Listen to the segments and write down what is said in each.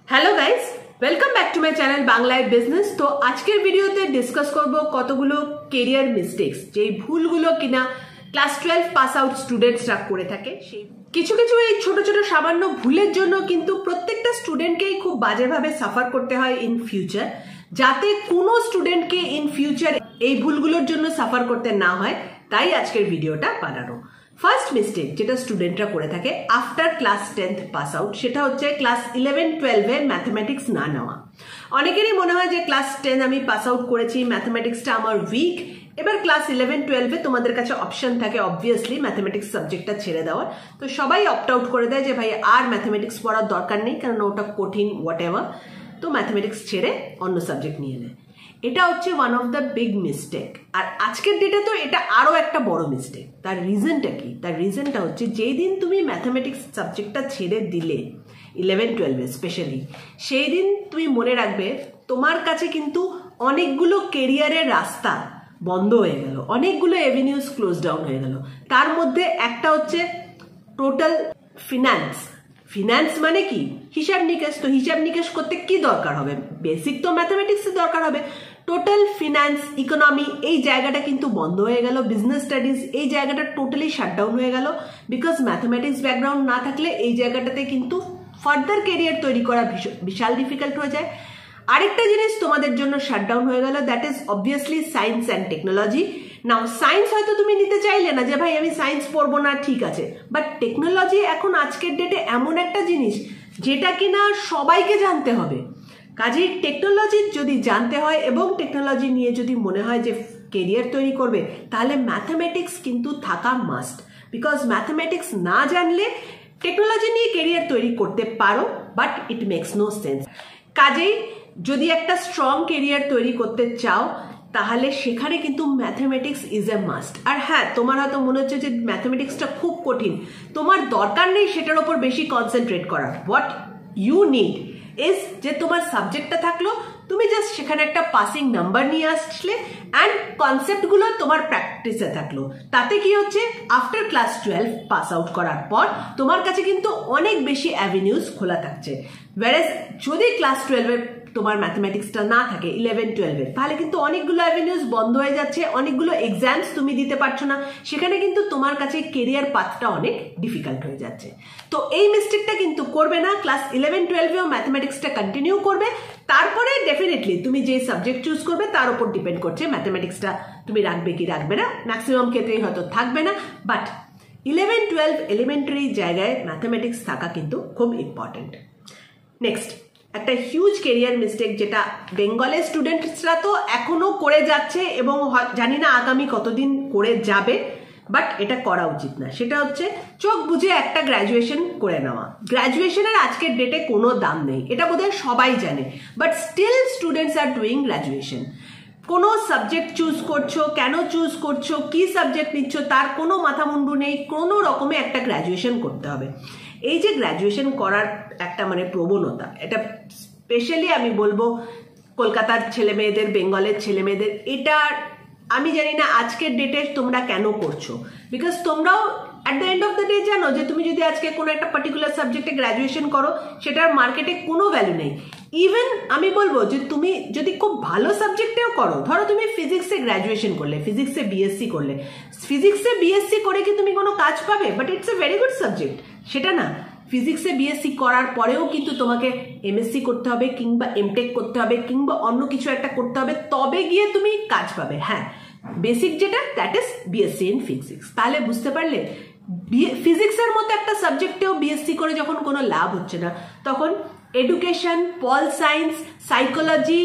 Hello guys, welcome back to my channel বাংলায় business. তো আজকের ভিডিওতে ডিসকাস করব কতগুলো কেরিয়ার মিস্টেক্স, যেই ভুলগুলো কিনা ক্লাস 12 পাস আউট স্টুডেন্টসরা করে থাকে। সেই কিছু এই ছোট ছোট সামান্য ভুলের জন্য কিন্তু প্রত্যেকটা স্টুডেন্টকেই খুব বাজেভাবে সাফার করতে হয় ইন ফিউচার। যাতে কোনো স্টুডেন্টকে ইন ফিউচার এই ভুলগুলোর জন্য সাফার করতে না হয়, তাই আজকের ভিডিওটা বানানো। ফার্স্ট মিস্টেক যেটা স্টুডেন্টরা করে থাকে after class 10th pass out, সেটা হচ্ছে ক্লাস 11-12 ম্যাথমেটিক্স না নেওয়া। অনেকেরই মনে হয় যে ক্লাস 10 আমি পাস আউট করেছি, ম্যাথমেটিক্সটা আমার উইক। এবার ক্লাস 11-12 তোমাদের কাছে অপশন থাকে অবভিয়াসলি ম্যাথমেটিক্স সাবজেক্টটা ছেড়ে দেওয়ার। তো সবাই অপ্ট আউট করে দেয় যে ভাই আর ম্যাথমেটিক্স পড়ার দরকার নেই, কারণ ওটা কঠিন হোয়াট এভার। তো ম্যাথমেটিক্স ছেড়ে অন্য সাবজেক্ট নিয়ে নেয়। এটা হচ্ছে one of the big mistake. আর আজকের ডেটে তো এটা আরো একটা বড় মিস্টেক। তার রিজনটা কি? তার রিজনটা হচ্ছে যেই দিন তুমি ম্যাথমেটিক্স সাবজেক্টটা ছেড়ে দিলে 11-12 স্পেশালি, সেই দিন তুমি মনে রাখবে তোমার কাছে কিন্তু অনেকগুলো কেরিয়ারের রাস্তা বন্ধ হয়ে গেল, অনেকগুলো এভিনিউজ ক্লোজ ডাউন হয়ে গেল। তার মধ্যে একটা হচ্ছে টোটাল ফিনান্স। ফিনান্স মানে কি? হিসাব নিকেশ। তো হিসাব নিকেশ করতে কি দরকার হবে? বেসিক তো ম্যাথমেটিক্সের দরকার হবে। টোটাল ফিনান্স, ইকোনমি, এই জায়গাটা কিন্তু বন্ধ হয়ে গেল। বিজনেস স্টাডিজ এই জায়গাটা টোটালি শাটডাউন হয়ে গেল, বিকজ ম্যাথমেটিক্স ব্যাকগ্রাউন্ড না থাকলে এই জায়গাটাতে কিন্তু ফার্দার কেরিয়ার তৈরি করা বিশাল ডিফিকাল্ট হয়ে যায়। আরেকটা জিনিস তোমাদের জন্য শাটডাউন হয়ে গেল, that is obviously science and technology. Now science হয়তো তুমি নিতে চাইলে না যে ভাই আমি সায়েন্স পড়বো না, ঠিক আছে, বাট টেকনোলজি এখন আজকের ডেটে এমন একটা জিনিস যেটা কিনা সবাইকে জানতে হবে। কাজেই টেকনোলজি যদি জানতে হয় এবং টেকনোলজি নিয়ে যদি মনে হয় যে কেরিয়ার তৈরি করবে, তাহলে ম্যাথমেটিক্স কিন্তু থাকা মাস্ট। বিকজ ম্যাথমেটিক্স না জানলে টেকনোলজি নিয়ে কেরিয়ার তৈরি করতে পারো, but it makes no sense. কাজেই যদি একটা স্ট্রং কেরিয়ার তৈরি করতে চাও, তাহলে সেখানে কিন্তু ম্যাথমেটিক্স ইজ এ মাস্ট। আর হ্যাঁ, তোমার হয়তো মনে হচ্ছে যে ম্যাথমেটিক্সটা খুব কঠিন, তোমার দরকার নেই সেটার উপর বেশি কনসেন্ট্রেট করার। হোয়াট ইউ নিড ইজ যে তোমার সাবজেক্টটা থাকলো, তুমি জাস্ট সেখানে একটা পাসিং নাম্বার নিয়ে আসলে অ্যান্ড কনসেপ্টগুলো তোমার প্র্যাকটিসে থাকলো। তাতে কি হচ্ছে, আফটার ক্লাস 12 পাস আউট করার পর তোমার কাছে কিন্তু অনেক বেশি অ্যাভিনিউজ খোলা থাকছে। ওয়ারেজ যদি ক্লাস 12 তোমার ম্যাথমেটিক্সটা না থাকে 11-12, তাহলে কিন্তু অনেকগুলো অ্যাভিনিউজ বন্ধ হয়ে যাচ্ছে, অনেকগুলো এক্সামস তুমি দিতে পারছো না, সেখানে কিন্তু তোমার কাছে কেরিয়ার পাথটা অনেক ডিফিকাল্ট হয়ে যাচ্ছে। তো এই মিস্টেকটা কিন্তু করবে না। ক্লাস 11-12 ম্যাথমেটিক্সটা কন্টিনিউ করবে, তারপরে ডেফিনেটলি তুমি যে সাবজেক্ট চুজ করবে তার উপর ডিপেন্ড করছে ম্যাথমেটিক্সটা তুমি রাখবে কি রাখবে না। ম্যাক্সিমাম ক্ষেত্রেই হয়তো থাকবে না, বাট 11-12 এলিমেন্টারি জায়গায় ম্যাথমেটিক্স থাকা কিন্তু খুব ইম্পর্টেন্ট। নেক্সট একটা হিউজ কেরিয়ার মিস্টেক, যেটা বেঙ্গলের স্টুডেন্টসরা তো এখনো করে যাচ্ছে এবং জানি না আগামী কতদিন করে যাবে, বাট এটা করা উচিত না। সেটা হচ্ছে চোখ বুঝে একটা গ্র্যাজুয়েশন করে নেওয়া। গ্র্যাজুয়েশনের আজকের ডেটে কোনো দাম নেই, এটা বোধহয় সবাই জানে, but still students are doing graduation. কোনো সাবজেক্ট চুজ করছো, কেন চুজ করছো, কি সাবজেক্ট নিচ্ছ, তার কোনো মাথা মুন্ডু নেই, কোনো রকমে একটা গ্র্যাজুয়েশন করতে হবে। এই যে গ্র্যাজুয়েশন করার একটা প্রবণতা, এটা স্পেশালি আমি বলবো কলকাতার ছেলে মেয়েদের, বেঙ্গলের ছেলে মেয়েদের, এটা আমি জানি না আজকের ডেটে তোমরা কেন করছো। বিকজ তোমরাও at the end of the day জানো যে তুমি যদি আজকে কোনো একটা পার্টিকুলার সাবজেক্টে গ্র্যাজুয়েশন করো, সেটার মার্কেটে কোনো ভ্যালু নেই। ইভেন আমি বলবো যে তুমি যদি খুব ভালো সাবজেক্টেও করো, ধরো তুমি ফিজিক্সে গ্র্যাজুয়েশন করলে, ফিজিক্সে বিএসসি করলে, ফিজিক্সে বিএসসি করে কি তুমি কোনো কাজ পাবে? But it's a very good subject, সেটা না। ফিজিক্সে বিএসসি করার পরেও কিন্তু তোমাকে এমএসসি করতে হবে, কিংবা এমটেক করতে হবে, কিংবা অন্য কিছু একটা করতে হবে, তবে গিয়ে তুমি কাজ পাবে। হ্যাঁ, বেসিক যেটা, that is BSc in physics. তাহলে বুঝতে পারলে ফিজিক্সের মতো একটা সাবজেক্টেও বিএসসি করে যখন কোনো লাভ হচ্ছে না, তখন education, pol science, psychology,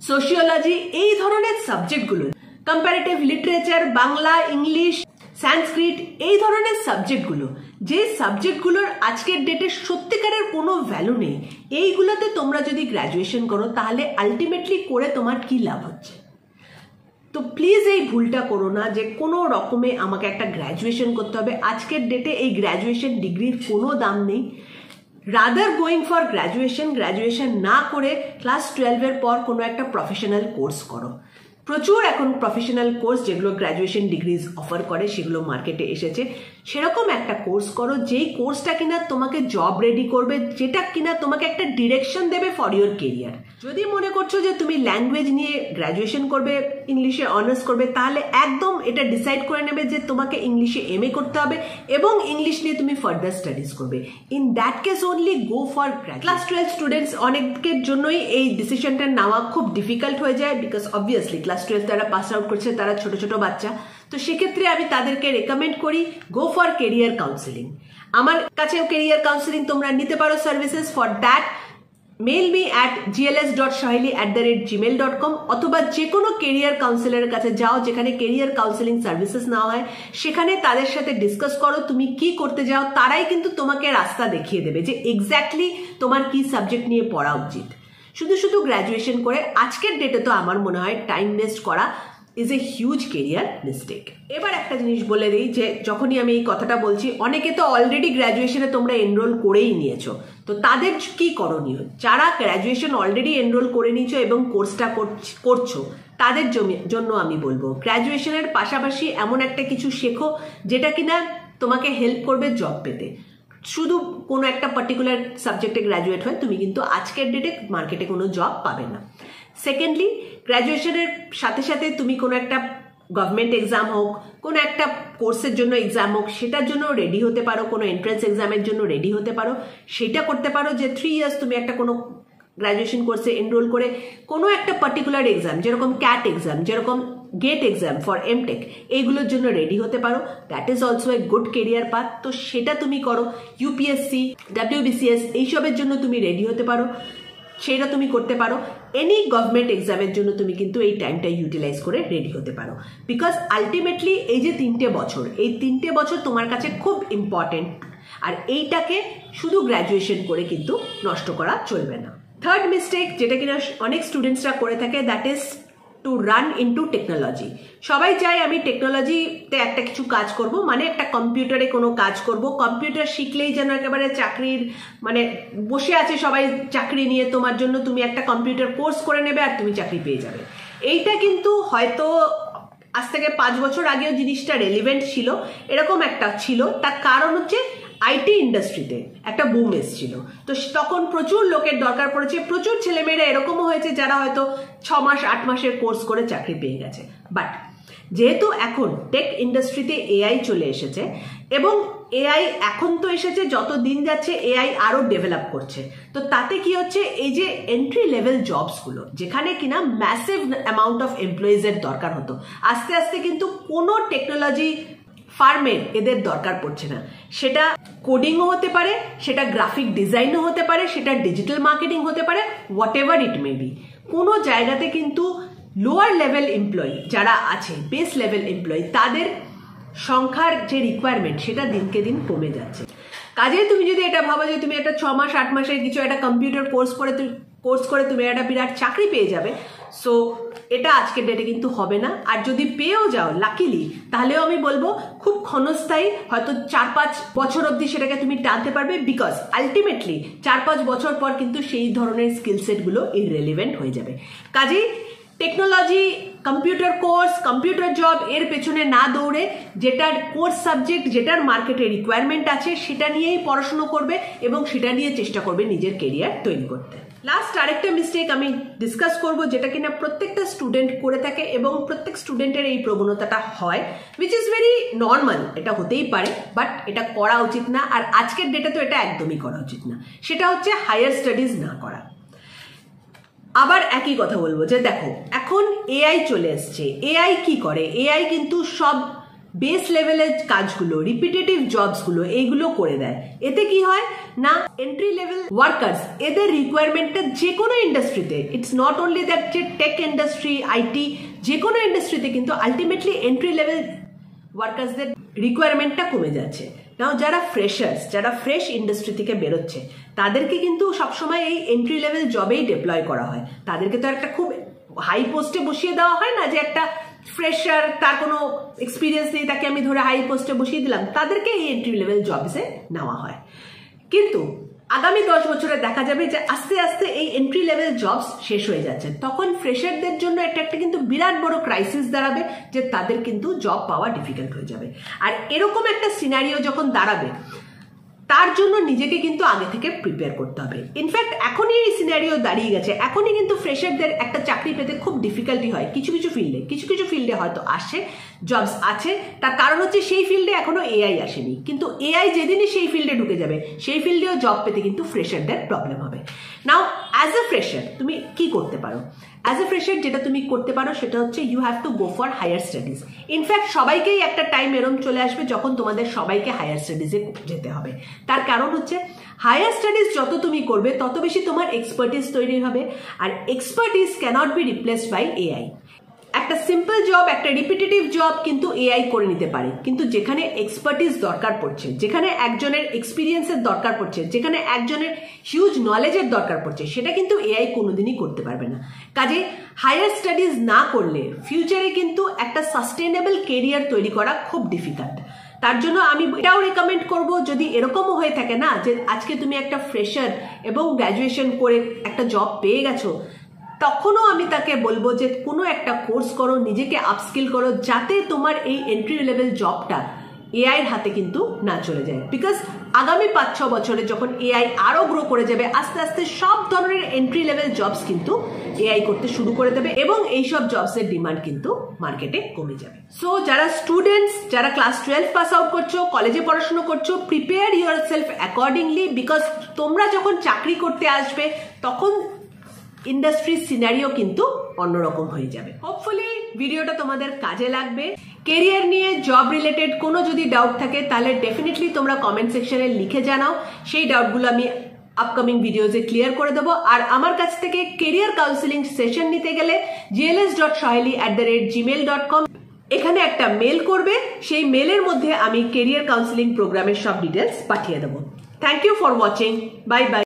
sociology, এই ধরনের সাবজেক্টগুলো, কম্পারেটিভ লিটারেচার, বাংলা, ইংলিশ, সংস্কৃত, এই ধরনের সাবজেক্টগুলো, যে সাবজেক্টগুলোর আজকের ডেটে সত্যিকারের কোনো ভ্যালু নেই, এইগুলোতে তোমরা যদি গ্র্যাজুয়েশন করো, তাহলে আলটিমেটলি করে তোমার কি লাভ হচ্ছে? তো প্লিজ এই ভুলটা করো না যে কোনো রকমে আমাকে একটা গ্র্যাজুয়েশন করতে হবে। আজকের ডেটে এই গ্র্যাজুয়েশন ডিগ্রির কোনো দাম নেই। রাদার গোয়িং ফর গ্র্যাজুয়েশন না করে ক্লাস 12 পর কোনো একটা প্রফেশনাল কোর্স করো। প্রচুর এখন প্রফেশনাল কোর্স যেগুলো গ্র্যাজুয়েশন ডিগ্রিজ অফার করে, সেগুলো মার্কেটে এসেছে, সেরকম একটা কোর্স করো যেই কোর্সটা কিনা তোমাকে জব রেডি করবে, যেটা কিনা তোমাকে একটা ডিরেকশন দেবে ফর ইউর কেরিয়ার। যদি মনে করছো যে তুমি ল্যাঙ্গুয়েজ নিয়ে গ্র্যাজুয়েশন করবে, ইংলিশে অনার্স করবে, তাহলে একদম এটা ডিসাইড করে নেবে যে তোমাকে ইংলিশে MA করতে হবে এবং ইংলিশ নিয়ে তুমি ফার্দার স্টাডিজ করবে। In that case only go for class 12 students. অনেকের জন্যই এই ডিসিশনটা নেওয়া খুব ডিফিকাল্ট হয়ে যায়, বিকজ অবভিয়াসলি ক্লাস 12 তারা পাস আউট করছে, তারা ছোট ছোট বাচ্চা। তো সেক্ষেত্রে আমি তাদেরকে রেকমেন্ড করি গো ফর কেরিয়ার কাউন্সিলিং। আমার কাছেও কেরিয়ার কাউন্সিলিং তোমরা নিতে পারো services. For that mail me at gls.sohaili@gmail.com অথবা যে কোনো কেরিয়ার কাউন্সিলরের কাছে যাও যেখানে কেরিয়ার কাউন্সিলিং সার্ভিসেস নেওয়া হয়, সেখানে তাদের সাথে ডিসকাস করো তুমি কি করতে যাও। তারাই কিন্তু তোমাকে রাস্তা দেখিয়ে দেবে যে এক্স্যাক্টলি তোমার কি সাবজেক্ট নিয়ে পড়া উচিত। শুধু শুধু গ্র্যাজুয়েশন করে আজকের ডেটে তো আমার মনে হয় টাইম ওয়েস্ট করা is a huge career mistake. এবার একটা জিনিস বলে দিই যে যখনই আমি এই কথাটা বলছি, অনেকে তো অলরেডি গ্র্যাজুয়েশনে তোমরা এনরোল করেই নিয়েছো, তো তাদের কি করণীয়? যারা গ্র্যাজুয়েশন অলরেডি এনরোল করে নিয়েছো এবং কোর্সটা করছো, তাদের জন্য আমি বলবো গ্র্যাজুয়েশনের পাশাপাশি এমন একটা কিছু শেখো যেটা কিনা তোমাকে হেল্প করবে জব পেতে। শুধু কোনো একটা পার্টিকুলার সাবজেক্টে গ্র্যাজুয়েট হয় তুমি কিন্তু আজকের ডেটে মার্কেটে কোনো জব পাবে না। সেকেন্ডলি, গ্র্যাজুয়েশনের সাথে সাথে তুমি কোনো একটা গভর্নমেন্ট এক্সাম হোক, কোনো একটা কোর্সের জন্য এক্সাম হোক, সেটার জন্য রেডি হতে পারো, কোনো এন্ট্রান্স এক্সামের জন্য রেডি হতে পারো। সেটা করতে পারো যে 3 ইয়ার্স তুমি একটা কোনো গ্র্যাজুয়েশন কোর্সে এনরোল করে কোনো একটা পার্টিকুলার এক্সাম, যেরকম ক্যাট এক্সাম, যেরকম গেট এক্সাম ফর এমটেক, এইগুলোর জন্য রেডি হতে পারো। That is also a good career path. তো সেটা তুমি করো। UPSC, WBCS এইসবের জন্য তুমি রেডি হতে পারো, সেটা তুমি করতে পারো। এনি গভর্নমেন্ট এক্সামের জন্য তুমি কিন্তু এই টাইমটা ইউটিলাইজ করে রেডি হতে পারো, বিকজ আলটিমেটলি এই যে 3টে বছর, এই 3টে বছর তোমার কাছে খুব ইম্পর্টেন্ট, আর এইটাকে শুধু গ্র্যাজুয়েশন করে কিন্তু নষ্ট করা চলবে না। থার্ড মিস্টেক যেটা কিনা অনেক স্টুডেন্টসরা করে থাকে, that is to run into technology. সবাই চায় আমি টেকনোলজিতে একটা কিছু কাজ করব, মানে একটা কম্পিউটারে কোনো কাজ করব, কম্পিউটার শিখলেই যেন একেবারে চাকরির মানে বসে আছে সবাই চাকরি নিয়ে তোমার জন্য, তুমি একটা কম্পিউটার কোর্স করে নেবে আর তুমি চাকরি পেয়ে যাবে। এইটা কিন্তু হয়তো আজ থেকে 5 বছর আগেও জিনিসটা রেলিভেন্ট ছিল, এরকম একটা ছিল। তার কারণ হচ্ছে আইটি ইন্ডাস্ট্রিতে একটা বুম এসেছিল, তো তখন প্রচুর লোকের দরকার পড়েছে। প্রচুর ছেলেমেয়েরা এরকমও হয়েছে যারা হয়তো 6 মাস 8 মাসের কোর্স করে চাকরি পেয়ে গেছে। বাট যেহেতু এখন টেক ইন্ডাস্ট্রিতে AI চলে এসেছে, এবং AI এখন তো এসেছে, যত দিন যাচ্ছে AI আরো ডেভেলপ করছে। তো তাতে কি হচ্ছে, এই যে এন্ট্রি লেভেল জবসগুলো যেখানে কিনা ম্যাসিভ অ্যামাউন্ট অফ এমপ্লয়িজের দরকার হতো, আস্তে আস্তে কিন্তু কোনো টেকনোলজি ফার্মের এদের দরকার পড়ছে না। সেটা কোডিংও হতে পারে, সেটা গ্রাফিক ডিজাইনও হতে পারে, সেটা ডিজিটাল মার্কেটিং হতে পারে, what ever it may be. কোনো জায়গাতে কিন্তু লোয়ার লেভেল এমপ্লয়ি যারা আছে, বেস লেভেল এমপ্লয়ি, তাদের সংখ্যার যে রিকোয়ারমেন্ট সেটা দিনকে দিন কমে যাচ্ছে। কাজেই তুমি যদি এটা ভাবো যে তুমি একটা 6 মাস 8 মাসের কিছু একটা কম্পিউটার কোর্স করে তুমি একটা বিরাট চাকরি পেয়ে যাবে, সো এটা আজকের ডেটে কিন্তু হবে না। আর যদি পেয়েও যাও লাকিলি, তাহলেও আমি বলবো খুব ক্ষণস্থায়ী, হয়তো 4-5 বছর অবধি সেটাকে তুমি টানতে পারবে, বিকজ আলটিমেটলি 4-5 বছর পর কিন্তু সেই ধরনের স্কিল সেটগুলো ইররেলিভেন্ট হয়ে যাবে। কাজেই technology, computer course, computer job এর পেছনে না দৌড়ে যেটার কোর্স সাবজেক্ট, যেটার মার্কেটে রিকোয়ারমেন্ট আছে সেটা নিয়েই পড়াশুনো করবে এবং সেটা নিয়ে চেষ্টা করবে নিজের কেরিয়ার তৈরি করতে। লাস্ট আরেকটা মিস্টেক আমি ডিসকাস করব, যেটা কিনা প্রত্যেকটা স্টুডেন্ট করে থাকে এবং প্রত্যেক স্টুডেন্টের এই প্রবণতাটা হয়, উইচ ইজ ভেরি নর্মাল। এটা হতেই পারে, বাট এটা করা উচিত না, আর আজকের ডেটে তো এটা একদমই করা উচিত না। সেটা হচ্ছে হায়ার স্টাডিজ না করা। আবার একই কথা বলবো যে দেখো, এখন AI চলে এসছে। AI কি করে? AI কিন্তু সব বেস লেভেলের কাজগুলো, রিপিটেটিভ জবসগুলো এইগুলো করে দেয়। এতে কি হয় না, এন্ট্রি লেভেল ওয়ার্কার্স এদের রিকোয়ারমেন্টটা যে কোনো ইন্ডাস্ট্রিতে, ইটস নট অনলি দ্যাট যে টেক ইন্ডাস্ট্রি, আইটি, যে কোনো ইন্ডাস্ট্রিতে কিন্তু আলটিমেটলি এন্ট্রি লেভেল ওয়ার্কার্সদের রিকোয়ারমেন্টটা কমে যাচ্ছে। নাও যারা ফ্রেশার্স, যারা ফ্রেশ ইন্ডাস্ট্রি থেকে বেরোচ্ছে, তাদেরকে কিন্তু সবসময় এই এন্ট্রি লেভেল জবেই ডিপ্লয় করা হয়। তাদেরকে তো একটা খুব হাই পোস্টে বসিয়ে দেওয়া হয় না, যে একটা ফ্রেশার, তার কোনো এক্সপিরিয়েন্স নেই, তাকে আমি ধরে হাই পোস্টে বসিয়ে দিলাম। তাদেরকে এই এন্ট্রি লেভেল জবসে নেওয়া হয়। কিন্তু আগামী 10 বছরে দেখা যাবে যে আস্তে আস্তে এই এন্ট্রি লেভেল জবস শেষ হয়ে যাচ্ছে, তখন ফ্রেশারদের জন্য একটা কিন্তু বিরাট বড় ক্রাইসিস দাঁড়াবে, যে তাদের কিন্তু জব পাওয়া ডিফিকাল্ট হয়ে যাবে। আর এরকম একটা সিনারিও যখন দাঁড়াবে, তার জন্য নিজেকে কিন্তু আগে থেকে প্রিপেয়ার করতে হবে। ইনফ্যাক্ট এখনই এই সিনারিও দাঁড়িয়ে গেছে, এখনই কিন্তু ফ্রেশারদের একটা চাকরি পেতে খুব ডিফিকাল্টি হয় কিছু কিছু ফিল্ডে হয়তো আসে, জবস আছে। তার কারণ হচ্ছে সেই ফিল্ডে এখনো এআই আসেনি, কিন্তু এআই যেদিনই সেই ফিল্ডে ঢুকে যাবে, সেই ফিল্ডেও জব পেতে কিন্তু ফ্রেশারদের প্রবলেম হবে। নাও অ্যাজ এ ফ্রেশার তুমি কি করতে পারো? অ্যাজ এ ফ্রেশার যেটা তুমি করতে পারো সেটা হচ্ছে you have to go for higher studies. In fact সবাইকেই একটা টাইম এরম চলে আসবে যখন তোমাদের সবাইকে হায়ার স্টাডিজে যেতে হবে। তার কারণ হচ্ছে হায়ার স্টাডিজ যত তুমি করবে তত বেশি তোমার এক্সপার্টিস তৈরি হবে, আর expertise cannot be replaced by AI. একটা সিম্পল জব, একটা রিপিটেটিভ জব কিন্তু এআই করে নিতে পারে, কিন্তু যেখানে এক্সপার্টিস দরকার পড়ছে, যেখানে একজনের এক্সপিরিয়েন্সের দরকার পড়ছে, যেখানে একজনের হিউজ নলেজের দরকার পড়ছে, সেটা কিন্তু এআই কোনোদিনই করতে পারবে না। কাজে হায়ার স্টাডিজ না করলে ফিউচারে কিন্তু একটা সাস্টেনেবল কেরিয়ার তৈরি করা খুব ডিফিকাল্ট। তার জন্য আমি এটাও রেকমেন্ড করব, যদি এরকমও হয়ে থাকে না যে আজকে তুমি একটা ফ্রেশার এবং গ্র্যাজুয়েশন করে একটা জব পেয়ে গেছো, তখনও আমি তাকে বলবো যে কোনো একটা কোর্স করো, নিজেকে আপস্কিল করো, যাতে তোমার এই এন্ট্রি লেভেল জবটা এআইয়ের হাতে কিন্তু না চলে যায়। বিকজ আগামী 5-6 বছরে যখন এআই আরো গ্রো করে যাবে, আস্তে আস্তে সব ধরনের এন্ট্রি লেভেল জবস কিন্তু এআই করতে শুরু করে দেবে, এবং এইসব জবসের ডিমান্ড কিন্তু মার্কেটে কমে যাবে। সো যারা স্টুডেন্টস, যারা ক্লাস 12 পাস আউট করছো, কলেজে পড়াশোনা করছো, prepare your self accordingly, because তোমরা যখন চাকরি করতে আসবে তখন ইন্ডাস্ট্রির সিনারিও কিন্তু অন্যরকম হয়ে যাবে। হোপফুলি ভিডিওটা তোমাদের কাজে লাগবে। কেরিয়ার নিয়ে, জব রিলেটেড কোনো যদি ডাউট থাকে তাহলে ডেফিনেটলি তোমরা কমেন্ট সেকশনে লিখে জানাও, সেই ডাউটগুলো আমি আপকামিং ভিডিওজে ক্লিয়ার করে দেবো। আর আমার কাছ থেকে কেরিয়ার কাউন্সিলিং সেশন নিতে গেলে gls.sohaili@gmail.com এখানে একটা মেল করবে, সেই মেলের মধ্যে আমি কেরিয়ার কাউন্সিলিং প্রোগ্রামের সব ডিটেলস পাঠিয়ে দেবো। Thank you for watching, bye by.